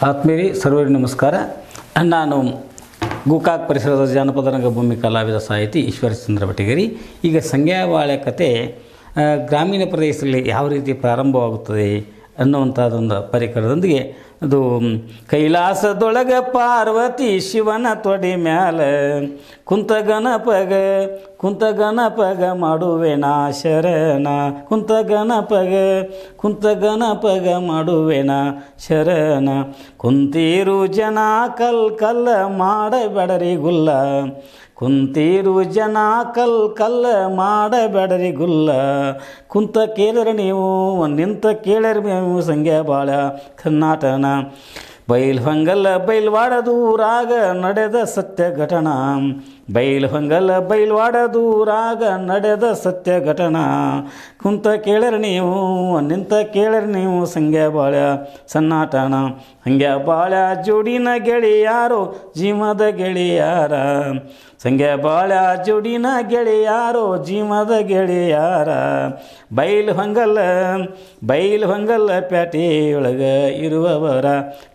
ಆತ್ಮೀಯರೇ ಸರ್ವರಿಗೆ ನಮಸ್ಕಾರ. ನಾನು ಗೋಕಾಕ್ ಪರಿಸರದ ಜಾನಪದ ರಂಗಭೂಮಿ ಕಲಾವಿದ ಸಾಹಿತಿ ಈಶ್ವರಚಂದ್ರ ಬಟಿಗೇರಿ. ಈಗ ಸಂಗ್ಯಾಬಾಳ್ಯ ಕತೆ ಗ್ರಾಮೀಣ ಪ್ರದೇಶದಲ್ಲಿ ಯಾವ ರೀತಿ ಪ್ರಾರಂಭವಾಗುತ್ತದೆ ಅನ್ನುವಂಥದ್ದೊಂದು ಪರಿಕರದೊಂದಿಗೆ ಅದು ಕೈಲಾಸದೊಳಗ ಪಾರ್ವತಿ ಶಿವನ ತೊಡೆ ಮ್ಯಾಲ ಕುಂತ ಗಣಪಗ ಮಾಡುವೆನ ಶರಣ ಕುಂತ ಗಣಪಗ ಮಾಡುವೆನ ಶರಣ ಕುಂತೀರು ಜನ ಕಲ್ಲ ಮಾಡಬೇಡರಿ ಗುಲ್ಲ ಕುಂತೀರು ಜನ ಕಲ್ಲ ಮಾಡಬೇಡರಿ ಗುಲ್ಲ ಕುಂತ ಕೇಳರ ನೀವು ನಿಂತ ಕೇಳರಿ ನೀವು ಸಂಗ್ಯಾಬಾಳ್ಯ ಕರ್ನಾಟನ ಬೈಲ್ಹೊಂಗಲ ಬೈಲ್ವಾಡದೂರಾಗ ನಡೆದ ಸತ್ಯ ಘಟನಾ ಬೈಲ್ಹೊಂಗಲ ಬೈಲ್ವಾಡದೂರಾಗ ನಡೆದ ಸತ್ಯ ಘಟನಾ ಕುಂತ ಕೇಳರಿ ನೀವು ನಿಂತ ಕೇಳರಿ ನೀವು ಸಂಗ್ಯಾಬಾಳ್ಯ ಸನ್ನಾಟನ ಸಂಗ್ಯಾಬಾಳ್ಯ ಜೋಡಿನ ಗೆಳೆಯಾರೋ ಜೀವದ ಗೆಳೆಯಾರ ಸಂಗ್ಯಾಬಾಳ್ಯ ಜೋಡಿನ ಗೆಳೆಯಾರೋ ಜೀವದ ಗೆಳೆಯಾರ ಬೈಲ್ಹೊಂಗಲ ಪ್ಯಾಟೆಯೊಳಗ ಇರುವವರ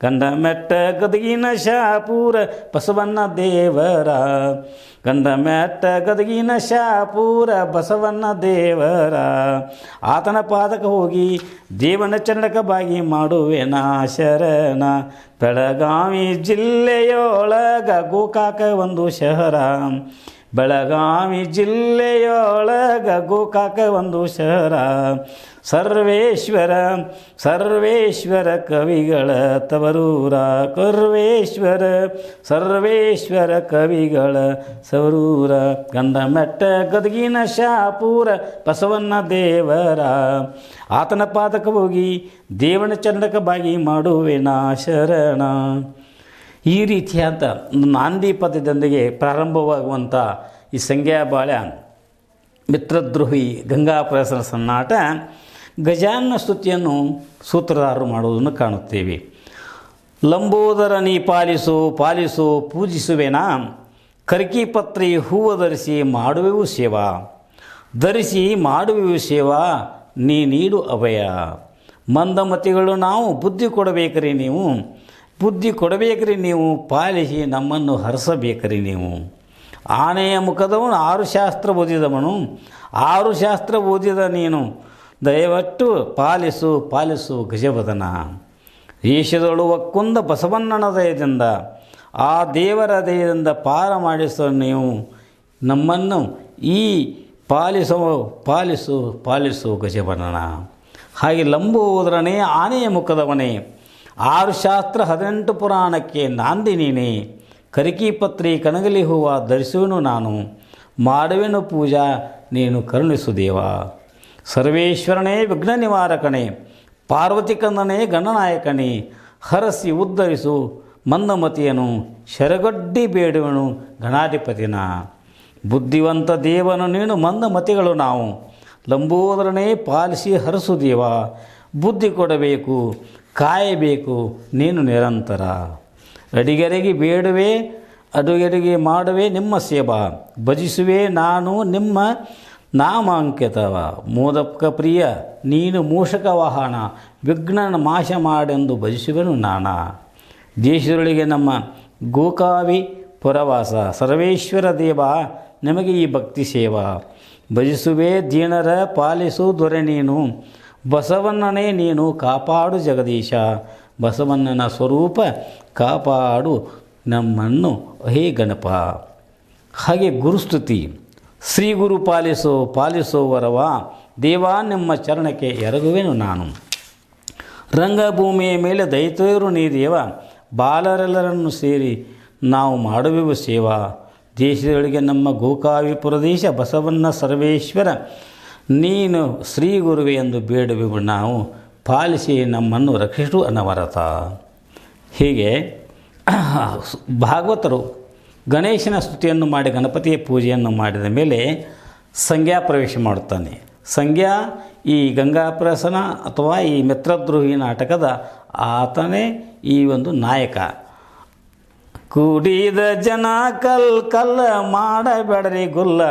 ಗಂಡ ಮೆಟ್ಟ ಗದಗಿನ ಶಾಪೂರ ಬಸವಣ್ಣ ದೇವರ ಗಂಡ ಮೆಟ್ಟ ಗದಗಿನ ಶಾಪೂರ ಬಸವಣ್ಣ ದೇವರ ಆತನ ಪಾದಕ ಹೋಗಿ ದೇವನ ಚರಣಕ ಬಾಗಿ ಮಾಡುವೆನ ಶರಣ ಬೆಳಗಾವಿ ಜಿಲ್ಲೆಯೊಳಗ ಗೋಕಾಕ ಒಂದು ಶಹರ ಬೆಳಗಾವಿ ಜಿಲ್ಲೆಯೊಳಗ ಗೋಕಾಕ ಒಂದು ಶಹರ ಸರ್ವೇಶ್ವರ ಕವಿಗಳ ತವರೂರ ಸರ್ವೇಶ್ವರ ಕವಿಗಳ ಸವರೂರ ಗಂಡ ಮೆಟ್ಟ ಗದಗಿನ ಶಾಪೂರ ಬಸವಣ್ಣ ದೇವರ ಆತನ ಪಾದಕ ಹೋಗಿ ದೇವನ ಚರಣಕ ಬಾಗಿ ಮಾಡುವೆನ ಶರಣ. ಈ ರೀತಿಯಾದ ನಾಂದಿ ಪದ್ಯದೊಂದಿಗೆ ಪ್ರಾರಂಭವಾಗುವಂಥ ಈ ಸಂಗ್ಯಾಬಾಳ್ಯ ಮಿತ್ರದ್ರೋಹಿ ಗಂಗಾಪ್ರಸನ ಸನ್ನಾಟ ಗಜಾನನ ಸ್ತುತಿಯನ್ನು ಸೂತ್ರಧಾರರು ಮಾಡುವುದನ್ನು ಕಾಣುತ್ತೇವೆ. ಲಂಬೋದರ ನೀ ಪಾಲಿಸು ಪೂಜಿಸುವೆನಾ ಕರ್ಕಿಪತ್ರಿ ಹೂವು ಧರಿಸಿ ಮಾಡುವೆವು ಸೇವಾ ನೀ ನೀಡು ಅಭಯ ಮಂದಮತಿಗಳು ನಾವು ಬುದ್ಧಿ ಕೊಡಬೇಕ್ರಿ ನೀವು ಪಾಲಿಸಿ ನಮ್ಮನ್ನು ಹರಸಬೇಕ್ರಿ ನೀವು. ಆನೆಯ ಮುಖದವನು 6 ಶಾಸ್ತ್ರ ಓದಿದ ನೀನು ದಯವಿಟ್ಟು ಪಾಲಿಸು ಗಜವದನ. ದೇಶದೊಳು ಒಕ್ಕುಂದ ಬಸವಣ್ಣನ ದಯದಿಂದ ಆ ದೇವರ ದಯದಿಂದ ಪಾರ ಮಾಡಿಸೋ ನೀವು ನಮ್ಮನ್ನು ಈ ಪಾಲಿಸು ಗಜವದನ. ಹಾಗೆ ಲಂಬೋದರನೇ ಆನೆಯ ಮುಖದವನೇ 6 ಶಾಸ್ತ್ರ 18 ಪುರಾಣಕ್ಕೆ ನಾಂದಿ ನೀನೇ ಕರಿಕಿಪತ್ರಿ ಕನಗಲಿ ಹೂವ ಧರಿಸುವನು ನಾನು ಮಾಡುವೆನು ಪೂಜಾ ನೀನು ಕರುಣಿಸು ದೇವ. ಸರ್ವೇಶ್ವರನೇ ವಿಘ್ನ ನಿವಾರಕನೇ ಪಾರ್ವತಿ ಕಂದನೇ ಗಣನಾಯಕನೇ ಹರಸಿ ಉದ್ಧರಿಸು ಮಂದಮತಿಯನು ಶರಗಡ್ಡಿ ಬೇಡುವನು ಗಣಾಧಿಪತಿನ. ಬುದ್ಧಿವಂತ ದೇವನು ನೀನು ಮಂದಮತಿಗಳು ನಾವು ಲಂಬೋದರನೇ ಪಾಲಿಸಿ ಹರಸು ದೇವ. ಬುದ್ಧಿ ಕೊಡಬೇಕು ಕಾಯಬೇಕು ನೀನು ನಿರಂತರ. ಅಡಿಗೆರೆಗೆ ಬೇಡುವೆ ಅಡುಗೆರೆಗೆ ಮಾಡುವೆ ನಿಮ್ಮ ಸೇವಾ ಭಜಿಸುವೆ ನಾನು ನಿಮ್ಮ ನಾಮಾಂಕಿತವ. ಮೋದಕ ಪ್ರಿಯ ನೀನು ಮೂಷಕ ವಾಹನ ವಿಘ್ನ ನಾಶ ಮಾಡೆಂದು ಭಜಿಸುವೆನು ನಾನಾ. ದೇಶದೊಳಗೆ ನಮ್ಮ ಗೋಕಾವಿ ಪುರವಾಸ ಸರ್ವೇಶ್ವರ ದೇವ ನಮಗೆ ಈ ಭಕ್ತಿ ಸೇವಾ ಭಜಿಸುವೆ ದೀನರ ಪಾಲಿಸು ದೊರೆ ನೀನು ಬಸವಣ್ಣನೇ ನೀನು ಕಾಪಾಡು ಜಗದೀಶ. ಬಸವಣ್ಣನ ಸ್ವರೂಪ ಕಾಪಾಡು ನಮ್ಮನ್ನು ಹೇ ಗಣಪ. ಹಾಗೆ ಗುರುಸ್ತುತಿ ಶ್ರೀ ಗುರು ಪಾಲಿಸೋ ವರವ ದೇವ ನಿಮ್ಮ ಚರಣಕ್ಕೆ ಎರಗುವೆನು ನಾನು. ರಂಗಭೂಮಿಯ ಮೇಲೆ ದೈತರು ನೀ ದೇವ ಬಾಲರೆಲ್ಲರನ್ನು ಸೇರಿ ನಾವು ಮಾಡುವೆವು ಸೇವಾ. ದೇಶದೊಳಗೆ ನಮ್ಮ ಗೋಕಾವಿ ಪ್ರದೇಶ ಬಸವಣ್ಣ ಸರ್ವೇಶ್ವರ ನೀನು ಶ್ರೀ ಗುರುವೆ ಎಂದು ಬೇಡುವೆವು ನಾವು ಪಾಲಿಸಿ ನಮ್ಮನ್ನು ರಕ್ಷಿಸು ಅನವರತ. ಹೀಗೆ ಭಾಗವತರು ಗಣೇಶನ ಸ್ತುತಿಯನ್ನು ಮಾಡಿ ಗಣಪತಿಯ ಪೂಜೆಯನ್ನು ಮಾಡಿದ ಮೇಲೆ ಸಂಗ್ಯಾ ಪ್ರವೇಶ ಮಾಡುತ್ತಾನೆ. ಸಂಗ್ಯಾ ಈ ಗಂಗಾಪ್ರಸನ ಅಥವಾ ಈ ಮಿತ್ರದ್ರೋಹಿ ನಾಟಕದ ಆತನೇ ಈ ಒಂದು ನಾಯಕ. ಕೂಡಿದ ಜನ ಕಲ್ಲ ಮಾಡಬೇಡರಿ ಗುಲ್ಲ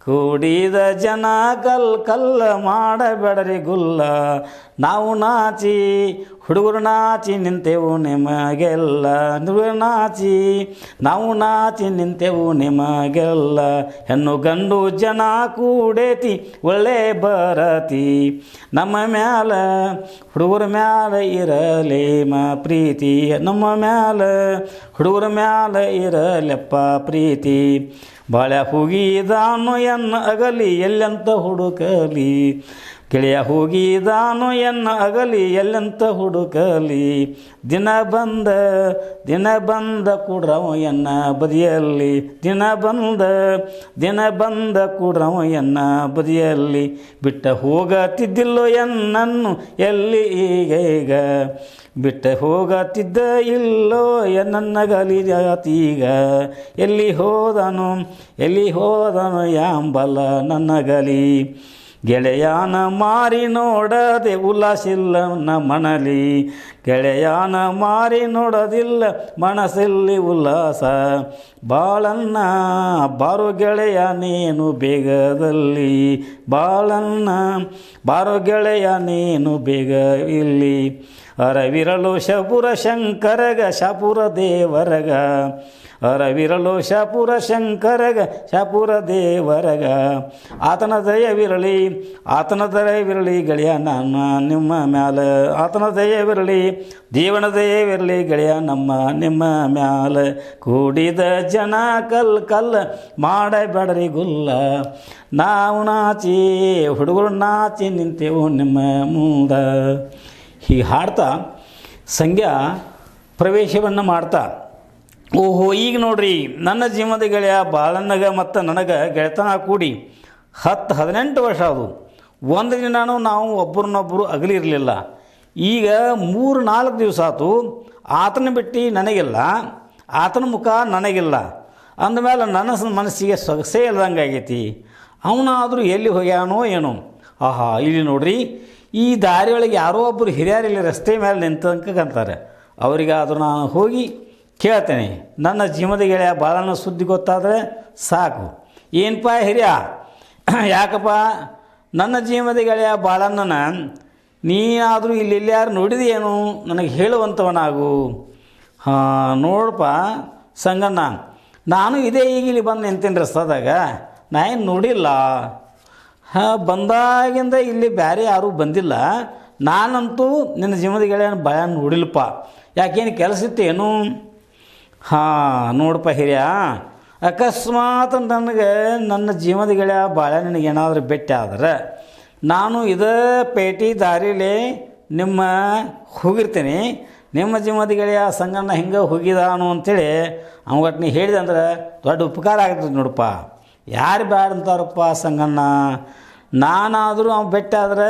ಕೂಡಿದ ಜನ ಕಲ್ಲ ಮಾಡಬೇಡರಿ ಗುಲ್ಲ. ನಾವು ನಾಚಿ ಹುಡುಗರು ನಾಚಿ ನಿಂತೆವು ನಿಮಗೆಲ್ಲ. ನಾಚಿ ನಾವು ನಾಚಿ ನಿಂತೆವು ನಿಮಗೆಲ್ಲ. ಹೆಣ್ಣು ಗಂಡು ಜನ ಕೂಡೇತಿ ಒಳ್ಳೆ ಬರತಿ. ನಮ್ಮ ಮ್ಯಾಲ ಹುಡುಗರ ಮ್ಯಾಲ ಇರಲಿ ಪ್ರೀತಿ. ನಮ್ಮ ಮ್ಯಾಲ ಹುಡುಗರ ಮ್ಯಾಲ ಇರಲೆಪ್ಪ ಪ್ರೀತಿ. ಬಾಳೆ ಹೋಗಿದಾನು ಎನ್ನ ಅಗಲಿ ಎಲ್ಲಂತ ಹುಡುಕಲಿ. ಗೆಳೆಯ ಹೋಗಿದಾನು ಎನ್ನ ಅಗಲಿ ಎಲ್ಲಂತ ಹುಡುಕಲಿ. ದಿನ ಬಂದ ಕೂಡ್ರವ ಎನ್ನ ಬದಿಯಲ್ಲಿ. ದಿನ ಬಂದ ಕೂಡ್ರವ ಎನ್ನ ಬದಿಯಲ್ಲಿ. ಬಿಟ್ಟ ಹೋಗತ್ತಿದ್ದಿಲ್ಲೋ ಎನ್ನನ್ನು ಎಲ್ಲಿ ಈಗ. ಬಿಟ್ಟ ಹೋಗತ್ತಿದ್ದ ಇಲ್ಲೋ ಎನ್ನಗಲಿ ಜಾತೀಗ. ಎಲ್ಲಿ ಹೋದನು ಯಾಂಬಲ ನನ್ನಗಲಿ. ಗೆಳೆಯಾನ ಮಾರಿ ನೋಡದೆ ಉಲ್ಲಾಸಿಲ್ಲ ಮನಲಿ. ಗೆಳೆಯಾನ ಮಾರಿ ನೋಡೋದಿಲ್ಲ ಮನಸ್ಸಲ್ಲಿ ಉಲ್ಲಾಸ. ಬಾಳನ್ನ ಬಾರೋ ಗೆಳೆಯ ನೀನು ಬೇಗದಲ್ಲಿ. ಬಾಳನ್ನ ಬಾರೋ ಗೆಳೆಯ ನೀನು ಬೇಗ ಇಲ್ಲಿ. ಅರವಿರಲು ಶಪುರ ಶಂಕರಗ ಶಾಪುರ ದೇವರಗ. ಅರವಿರಲು ಶಾಪುರ ಶಂಕರಗ ಶಾಪುರ ದೇವರಗ. ಆತನ ದಯವಿರಲಿ ಗೆಳೆಯ ನನ್ನ ನಿಮ್ಮ ಮ್ಯಾಲ. ಆತನ ದಯವಿರಲಿ ದೇವನ ದಯವಿರಲಿ ಗೆಳೆಯ ನಿಮ್ಮ ಮ್ಯಾಲ. ಕೂಡಿದ ಜನ ಕಲ್ಲ ಮಾಡಬೇಡರಿ ಗುಲ್ಲ. ನಾವು ನಾಚಿ ಹುಡುಗರು ನಾಚಿ ನಿಂತೆವು ನಿಮ್ಮ ಮುಂದ. ಹೀಗೆ ಹಾಡ್ತಾ ಸಂಧ್ಯಾ ಪ್ರವೇಶವನ್ನು ಮಾಡ್ತಾ, ಓಹೋ ಈಗ ನೋಡ್ರಿ ನನ್ನ ಜೀವನದ ಗೆಳೆಯ ಬಾಳಣ್ಣಗ ಮತ್ತು ನನಗೆ ಗೆಳೆತನ ಕೂಡಿ 10-18 ವರ್ಷ ಅದು. ಒಂದು ದಿನಾನು ನಾವು ಒಬ್ಬರನ್ನೊಬ್ಬರು ಅಗಲಿರಲಿಲ್ಲ. ಈಗ 3-4 ದಿವಸ ಆಯ್ತು. ಆತನ ಬಿಟ್ಟು ನನಗಿಲ್ಲ, ಆತನ ಮುಖ ನನಗಿಲ್ಲ ಅಂದಮೇಲೆ ನನ್ನ ಮನಸ್ಸಿಗೆ ಸೊಗಸೇ ಇಲ್ದಂಗೆ ಆಗೈತಿ. ಅವನಾದರೂ ಎಲ್ಲಿ ಹೋಗ್ಯಾನೋ ಏನೋ. ಆಹಾ ಇಲ್ಲಿ ನೋಡ್ರಿ, ಈ ದಾರಿಯೊಳಗೆ ಯಾರೋ ಒಬ್ಬರು ಹಿರಿಯರಿಲ್ಲಿ ರಸ್ತೆ ಮೇಲೆ ನಿಂತಂಕಂತಾರೆ. ಅವರಿಗಾದರೂ ನಾನು ಹೋಗಿ ಕೇಳ್ತೇನೆ, ನನ್ನ ಜೀವನದ ಗೆಳೆಯ ಬಾಳಣ್ಣ ಸುದ್ದಿ ಗೊತ್ತಾದರೆ ಸಾಕು. ಏನಪ್ಪ ಹಿರಿಯ, ಯಾಕಪ್ಪ ನನ್ನ ಜೀವನದ ಗೆಳೆಯ ಬಾಳಣ್ಣನ ನೀನಾದರೂ ಇಲ್ಲಿ ಯಾರು ನೋಡಿದೆಯೇನು ನನಗೆ ಹೇಳುವಂಥವನಾಗು. ನೋಡಪ್ಪ ಸಂಗಣ್ಣ, ನಾನು ಇದೇ ಈಗ ಇಲ್ಲಿ ಬಂದು ನಿಂತೇನೆ ರಸ್ತಾದಾಗ, ನಾ ಏನು ನೋಡಿಲ್ಲ. ಬಂದಾಗಿಂದ ಇಲ್ಲಿ ಬೇರೆ ಯಾರೂ ಬಂದಿಲ್ಲ. ನಾನಂತೂ ನಿನ್ನ ಜೀವನದ ಗೆಳೆಯನ ಬಾಳಣ್ಣ ನೋಡಿಲ್ಲಪ್ಪ. ಯಾಕೇನು ಕೆಲಸ ಇತ್ತೇನು? ನೋಡಪ್ಪ ಹಿರಿಯ, ಅಕಸ್ಮಾತ್ ನನಗೆ ನನ್ನ ಜೀವನದ ಗೆಳೆಯ ಬಾಳಣ್ಣನಿಗೆ ಏನಾದರೂ ಭೇಟಿ ಆದ್ರೆ ನಾನು ಇದೇ ಪೇಟೆ ದಾರಿಲೇ ನಿಮ್ಮ ಹೋಗಿರ್ತೀನಿ. ನಿಮ್ಮ ಜೀವನದ ಗೆಳೆಯ ಸಂಗಣ್ಣ ಹಿಂಗೆ ಹೋಗಿದಾನು ಅಂಥೇಳಿ ಅವಗಟ್ಟು ನೀ ಹೇಳಿದೆ ಅಂದ್ರೆ ದೊಡ್ಡ ಉಪಕಾರ ಆಗ್ತದೆ ನೋಡಪ್ಪ. ಯಾರು ಬ್ಯಾಡ ಅಂತಾರಪ್ಪ ಸಂಗಣ್ಣ. ನಾನಾದರೂ ಅವ್ನು ಭೇಟಿ ಆದ್ರೆ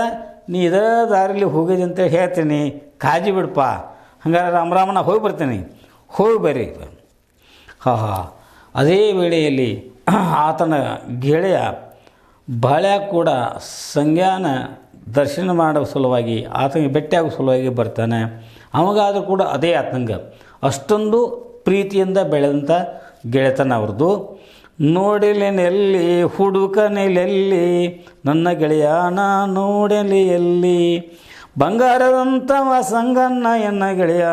ನೀ ಇದೇ ದಾರಿಲಿ ಹೋಗಿದ್ದೆ ಅಂತೇಳಿ ಹೇಳ್ತೀನಿ. ಕಾಳಜಿ ಬಿಡಪ್ಪ. ಹಂಗಾರೆ ರಾಮರಾಮನ ಹೋಗಿ ಬರ್ತೀನಿ. ಹೋಗಿ ಬರ್ರಿ. ಅದೇ ವೇಳೆಯಲ್ಲಿ ಆತನ ಗೆಳೆಯ ಬಾಳ್ಯ ಕೂಡ ಸಂಜ್ಞಾನ ದರ್ಶನ ಮಾಡೋ ಸಲುವಾಗಿ ಆತನಿಗೆ ಭೇಟಿಯಾಗೋ ಸಲುವಾಗಿ ಬರ್ತಾನೆ. ಅವಾಗಾದರೂ ಕೂಡ ಅದೇ ಆತಂಗ ಅಷ್ಟೊಂದು ಪ್ರೀತಿಯಿಂದ ಬೆಳೆದಂಥ ಗೆಳೆತನ ಅವ್ರದ್ದು. ನೋಡಲೆಲ್ಲಿ ಹುಡುಕನೆಲೆಲ್ಲಿ ನನ್ನ ಗೆಳೆಯನ ನೋಡಲಿ ಎಲ್ಲಿ. ಬಂಗಾರದಂತವ ಸಂಗಣ್ಣ ಎನ್ನ ಗೆಳೆಯ,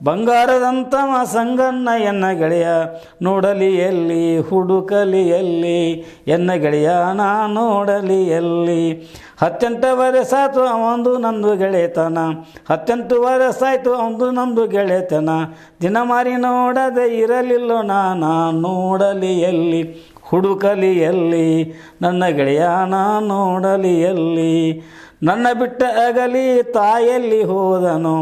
ಬಂಗಾರದಂತವ ಸಂಗಣ್ಣ ಎನ್ನ ಗೆಳೆಯ, ನೋಡಲಿ ಎಲ್ಲಿ ಹುಡುಕಲಿ ಎಲ್ಲಿ ಎನ್ನ ಗೆಳೆಯನ ನೋಡಲಿ ಎಲ್ಲಿ. 18 ವರ್ಷಾಯ್ತು ಅವಂದು ನಂದು ಗೆಳೆತನ, 18 ವರ್ಷಾಯ್ತು ಅವಂದು ನಂದು ಗೆಳೆತನ. ದಿನ ಮಾರಿ ನೋಡದೆ ಇರಲಿಲ್ಲೋ ನಾನ, ನೋಡಲಿ ಎಲ್ಲಿ ಹುಡುಕಲಿ ಎಲ್ಲಿ ನನ್ನ ಗೆಳೆಯನ ನೋಡಲಿ ಎಲ್ಲಿ. ನನ್ನ ಬಿಟ್ಟ ಅಗಲಿ ತಾಯೆಲ್ಲಿ ಹೋದನು,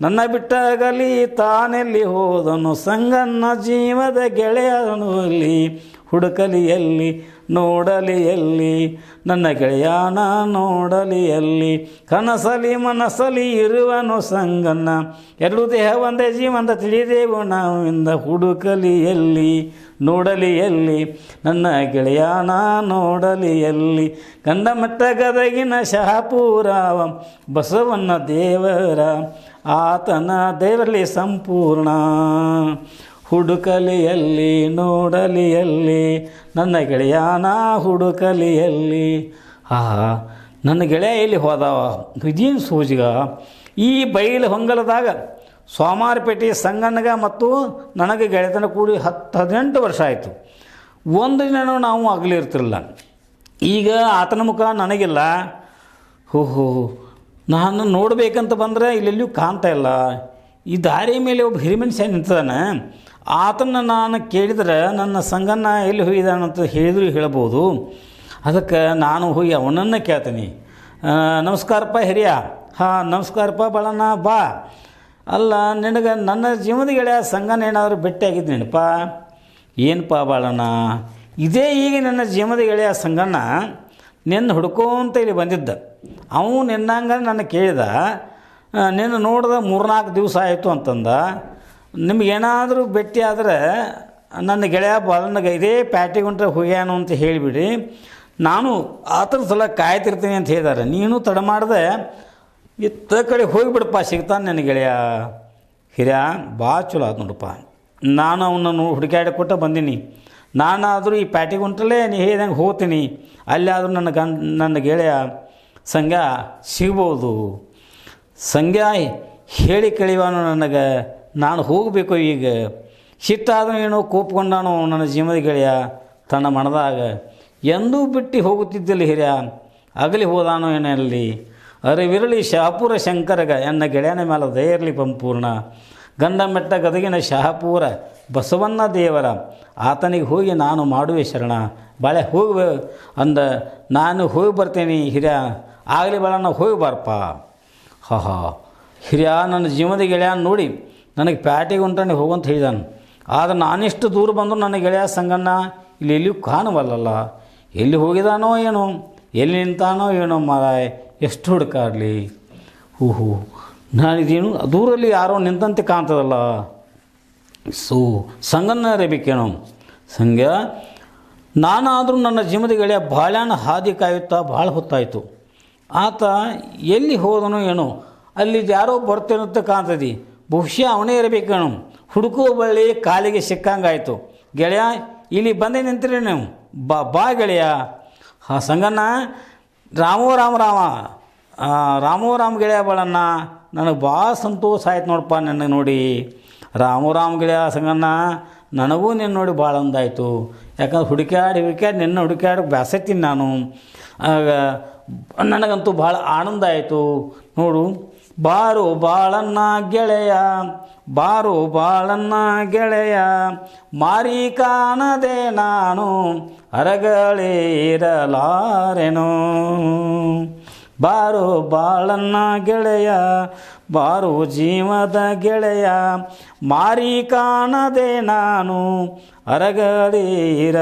ನನ್ನ ಬಿಟ್ಟ ಅಗಲಿ ತಾನೆಲ್ಲಿ ಹೋದನು. ಸಂಗಣ್ಣ ಜೀವದ ಗೆಳೆಯನು ಅಲ್ಲಿ ಹುಡುಕಲಿ ಎಲ್ಲಿ ನೋಡಲಿ ಎಲ್ಲಿ ನನ್ನ ಗೆಳೆಯನ ನೋಡಲಿ ಎಲ್ಲಿ. ಕನಸಲಿ ಮನಸ್ಸಲಿ ಇರುವನು ಸಂಗಣ್ಣ, ಎರಡು ದೇಹ ಒಂದೇ ಜೀವಂತ ತಿಳಿದೇವು ನಾವಿಂದ. ಹುಡುಕಲಿ ಎಲ್ಲಿ ನೋಡಲಿ ಎಲ್ಲಿ ನನ್ನ ಗೆಳೆಯನ ನೋಡಲಿ ಎಲ್ಲಿ. ಗಂಡ ಮಟ್ಟ ಗದಗಿನ ಶಹಾಪುರವ ಬಸವಣ್ಣ ದೇವರ, ಆತನ ದೇವರಲ್ಲಿ ಸಂಪೂರ್ಣ. ಹುಡುಕಲಿಯಲ್ಲಿ ನೋಡಲಿಯಲ್ಲಿ ನನ್ನ ಗೆಳೆಯನ ಹುಡುಕಲಿಯಲ್ಲಿ. ನನ್ನ ಗೆಳೆಯ ಎಲ್ಲಿ ಹೋದವ ಇದೇನು ಸೂಜಿಗ. ಈ ಬೈಲು ಹೊಂಗಲದಾಗ ಸೋಮಾರಪೇಟೆ ಸಂಗಣ್ಣಗ ಮತ್ತು ನನಗೆ ಗೆಳೆತನ ಕೂಡಿ 18 ವರ್ಷ ಆಯಿತು. ಒಂದು ದಿನ ನಾವು ಆಗಲಿರ್ತಿರಲಿಲ್ಲ. ಈಗ ಆತನ ಮುಖ ನನಗಿಲ್ಲ. ನಾನು ನೋಡಬೇಕಂತ ಬಂದರೆ ಇಲ್ಲೆಲ್ಲಿಯೂ ಕಾಣ್ತಾ ಇಲ್ಲ. ಈ ದಾರಿ ಮೇಲೆ ಒಬ್ಬ ಹಿರಿಮನುಷ್ಯ ನಿಂತಿದ್ದಾನೆ. ಆತನ ನಾನು ಕೇಳಿದ್ರೆ ನನ್ನ ಸಂಗಣ್ಣ ಎಲ್ಲಿ ಹೋಗಿದ್ದಾನಂತ ಹೇಳಿದ್ರು ಹೇಳ್ಬೋದು. ಅದಕ್ಕೆ ನಾನು ಹೋಗಿ ಅವನನ್ನು ಕೇಳ್ತೀನಿ. ನಮಸ್ಕಾರಪ್ಪ ಹಿರಿಯ. ನಮಸ್ಕಾರಪ್ಪ ಬಾಳಣ್ಣ ಬಾ. ಅಲ್ಲ ನಿನಗೆ ನನ್ನ ಜೀವನದ ಗೆಳೆಯ ಸಂಗಣ್ಣ ಏನಾದರೂ ಭೇಟಿಯಾಗಿದ್ದೀನಪ್ಪ. ಏನಪ್ಪ ಬಾಳಣ್ಣ, ಇದೇ ಈಗ ನನ್ನ ಜೀವನದ ಗೆಳೆಯ ಸಂಗಣ್ಣ ನಿನ್ನ ಹುಡ್ಕೋಂತ ಇಲ್ಲಿ ಬಂದಿದ್ದ. ಅವನು ನಿನ್ನಂಗೆ ನನ್ನ ಕೇಳಿದ, ನಿನ್ನ ನೋಡಿದ 3-4 ದಿವಸ ಆಯಿತು ಅಂತಂದ. ನಿಮಗೇನಾದರೂ ಭೇಟಿ ಆದರೆ ನನ್ನ ಗೆಳೆಯ ಬಾಳಣ್ಣಗೆ ಇದೇ ಪ್ಯಾಟಿಗೆ ಹೊಂಟ್ರೆ ಹೋಗ್ಯಾನು ಅಂತ ಹೇಳಿಬಿಡಿ, ನಾನು ಆತನ ಸಲ ಕಾಯ್ತಿರ್ತೀನಿ ಅಂತ ಹೇಳಿದ್ದಾರೆ. ನೀನು ತಡ ಮಾಡಿದೆ ಇತ್ತ ಕಡೆ ಹೋಗಿಬಿಡಪ್ಪ, ಸಿಗ್ತಾನೆ ನನ್ನ ಗೆಳೆಯ. ಹಿರಿಯ ಭಾಳ ಚಲೋ ಆಯ್ತು ನೋಡಪ್ಪ. ನಾನು ಅವನನ್ನು ಹುಡುಕಾಡಿ ಕೊಟ್ಟು ಬಂದೀನಿ. ನಾನಾದರೂ ಈ ಪ್ಯಾಟಿಗೆ ಹೊಂಟ್ರಲ್ಲೇ ನೀ ಹೇಳ್ದಂಗೆ ಹೋಗ್ತೀನಿ. ಅಲ್ಲಾದರೂ ನನ್ನ ಗೆಳೆಯ ಸಂಘ ಸಿಗ್ಬೋದು. ಸಂಘ ಹೇಳಿ ಕಳಿವಾನು ನನಗೆ. ನಾನು ಹೋಗಬೇಕು ಈಗ. ಸಿಟ್ಟಾದನು ಏನೋ ಕೋಪ್ಕೊಂಡಾನು ನನ್ನ ಜೀವನದ ಗೆಳೆಯ ತನ್ನ ಮನದಾಗ. ಎಂದೂ ಬಿಟ್ಟು ಹೋಗುತ್ತಿದ್ದಲ್ಲಿ ಹಿರಿಯ, ಅಗಲಿ ಹೋದಾನೋ ಏನಲ್ಲಿ. ಅರಿವಿರಲಿ ಶಹಾಪುರ ಶಂಕರಗ ಎನ್ನ ಗೆಳೆಯನ ಮೇಲೆ ದಯ ಇರಲಿ ಸಂಪೂರ್ಣ. ಗಂಡ ಮೆಟ್ಟ ಗದಗಿನ ಶಹಾಪುರ ಬಸವಣ್ಣ ದೇವರ ಆತನಿಗೆ ಹೋಗಿ ನಾನು ಮಾಡುವೆ ಶರಣ. ಬಾಳೆ ಹೋಗಿ ಅಂದ ನಾನು ಹೋಗಿ ಬರ್ತೇನೆ ಹಿರಿಯ. ಆಗಲಿ ಬಾಳಣ್ಣ ಹೋಗಿ ಬಾರಪ್ಪ. ಹಿರಿಯ ನನ್ನ ಜೀವನದ ಗೆಳೆಯ ನೋಡಿ ನನಗೆ ಪ್ಯಾಟಿಗೆ ಹೊಂಟಾನೆ ಹೋಗಂತ ಹೇಳಿದಾನು. ಆದರೆ ನಾನಿಷ್ಟು ದೂರ ಬಂದು ನನ್ನ ಗೆಳೆಯ ಸಂಗಣ್ಣ ಇಲ್ಲಿ ಎಲ್ಲಿಯೂ ಕಾಣವಲ್ಲಲ್ಲ. ಎಲ್ಲಿ ಹೋಗಿದಾನೋ ಏನೋ, ಎಲ್ಲಿ ನಿಂತಾನೋ ಏನೋ ಮಾರಾಯ. ಎಷ್ಟು ಹುಡುಕಾಡಲಿ. ನಾನಿದೇನು ದೂರಲ್ಲಿ ಯಾರೋ ನಿಂತಂತೆ ಕಾಣ್ತದಲ್ಲ. ಸಂಗಣ್ಣ ರೇಬೇಕೇನೋ. ಸಂಘ ನಾನಾದರೂ ನನ್ನ ಜೀವನದ ಗೆಳೆಯ ಬಾಳ್ಯಾನ ಹಾದಿ ಕಾಯುತ್ತಾ ಭಾಳ ಹೊತ್ತಾಯಿತು. ಆತ ಎಲ್ಲಿ ಹೋದನೋ ಏನೋ, ಅಲ್ಲಿ ಯಾರೋ ಬರ್ತೇನಂತ ಕಾಣ್ತದೆ. ಬಹುಶಃ ಅವನೇ ಇರಬೇಕೇನೋ. ಹುಡುಕೋ ಬಳ್ಳಿ ಕಾಲಿಗೆ ಸಿಕ್ಕಂಗಾಯಿತು. ಗೆಳೆಯ ಇಲ್ಲಿ ಬಂದೇ ನಿಂತಿರಿ ನೀವು. ಬಾ ಗೆಳೆಯ. ಸಂಗಣ್ಣ ರಾಮೋ ರಾಮ ಗೆಳೆಯ ಬಾಳಣ್ಣ. ನನಗೆ ಭಾಳ ಸಂತೋಷ ಆಯ್ತು ನೋಡಪ್ಪ ನಿನ್ನ ನೋಡಿ. ರಾಮ ಗೆಳೆಯ ಸಂಗಣ್ಣ, ನನಗೂ ನಿನ್ನ ನೋಡಿ ಭಾಳ ಅಂದಾಯಿತು. ಯಾಕಂದ್ರೆ ಹುಡುಕ್ಯಾಡಿ ನಿನ್ನ ಹುಡುಕ್ಯಾಡಕ್ಕೆ ಬ್ಯಾಸತ್ತೀನಿ ನಾನು. ಆಗ ನನಗಂತೂ ಭಾಳ ಆನಂದ ಆಯಿತು ನೋಡು. ಬಾರೋ ಬಾಳಣ್ಣ ಗೆಳೆಯ, ಬಾರೋ ಬಾಳಣ್ಣ ಗೆಳೆಯ, ಮಾರಿ ಕಾಣದೆ ನಾನು ಅರಗಳೇರಲಾರೆನೋ. ಬಾರೋ ಬಾಳಣ್ಣ ಗೆಳೆಯ, ಬಾರೋ ಜೀವದ ಗೆಳೆಯ, ಮಾರಿ ಕಾಣದೆ ನಾನು ಅರಗಳೇರಲಾರೆನೋ.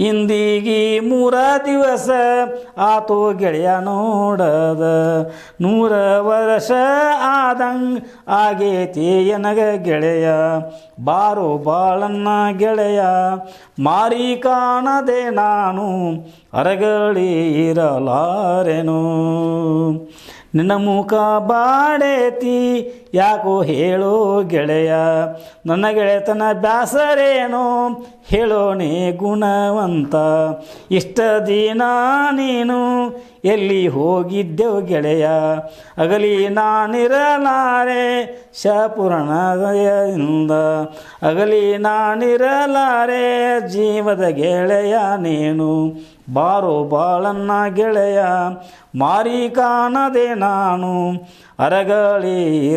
ಇಂದಿಗಿ 3 ದಿವಸ ಆತೋ ಗೆಳೆಯ ನೋಡದ, 100 ವರ್ಷ ಆದಂಗೆ ಆಗೇತಿ ಎನಗ ಗೆಳೆಯ. ಬಾರೋ ಬಾಳಣ್ಣ ಗೆಳೆಯ, ಮಾರಿ ಕಾಣದೆ ನಾನು ಅರಗಳೇರಲಾರೆನೋ. ನಿನ್ನ ಮುಖ ಬಾಡೇತಿ ಯಾಕೋ ಹೇಳೋ ಗೆಳೆಯ, ನನ್ನ ಗೆಳೆತನ ಬ್ಯಾಸರೇನೋ ಹೇಳೋಣೆ ಗುಣವಂತ. ಇಷ್ಟ ದಿನ ನೀನು ಎಲ್ಲಿ ಹೋಗಿದ್ದೆವು ಗೆಳೆಯ, ಅಗಲಿ ನಾನಿರಲಾರೆ ಶಪುರಣದಿಂದ. ಅಗಲಿ ನಾನಿರಲಾರೆ ಜೀವದ ಗೆಳೆಯ ನೀನು. ಬಾರೋ ಬಾಳಣ್ಣ ಗೆಳೆಯ, ಮಾರಿ ಕಾಣದೆ ನಾನು ಅರಗಳೇರಲಾರೆನೋ.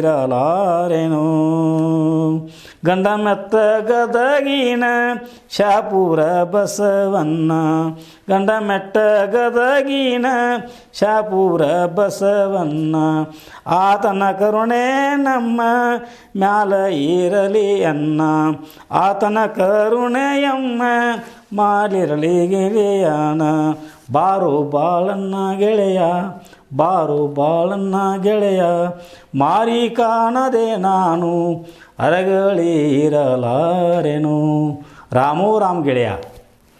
ಗಂಡ ಮೆತ್ತ ಗದಗಿನ ಶಾಪುರ ಬಸವಣ್ಣ, ಗಂಡ ಮೆಟ್ಟ ಗದಗಿನ ಶಾಪುರ ಬಸವಣ್ಣ. ಆತನ ಕರುಣೆ ನಮ್ಮ ಮ್ಯಾಲ ಇರಲಿ ಅನ್ನ, ಆತನ ಕರುಣೆಯಮ್ಮ ಮಾಡಿರಲಿ ಗೆಳೆಯನ. ಬಾರೋ ಬಾಳಣ್ಣ ಗೆಳೆಯ, ಬಾರೋ ಬಾಳಣ್ಣ ಗೆಳೆಯ, ಮಾರಿ ಕಾಣದೆ ನಾನು ಅರಗಳೇರಲಾರೆನು. ರಾಮೋ ರಾಮ್ ಗೆಳೆಯ.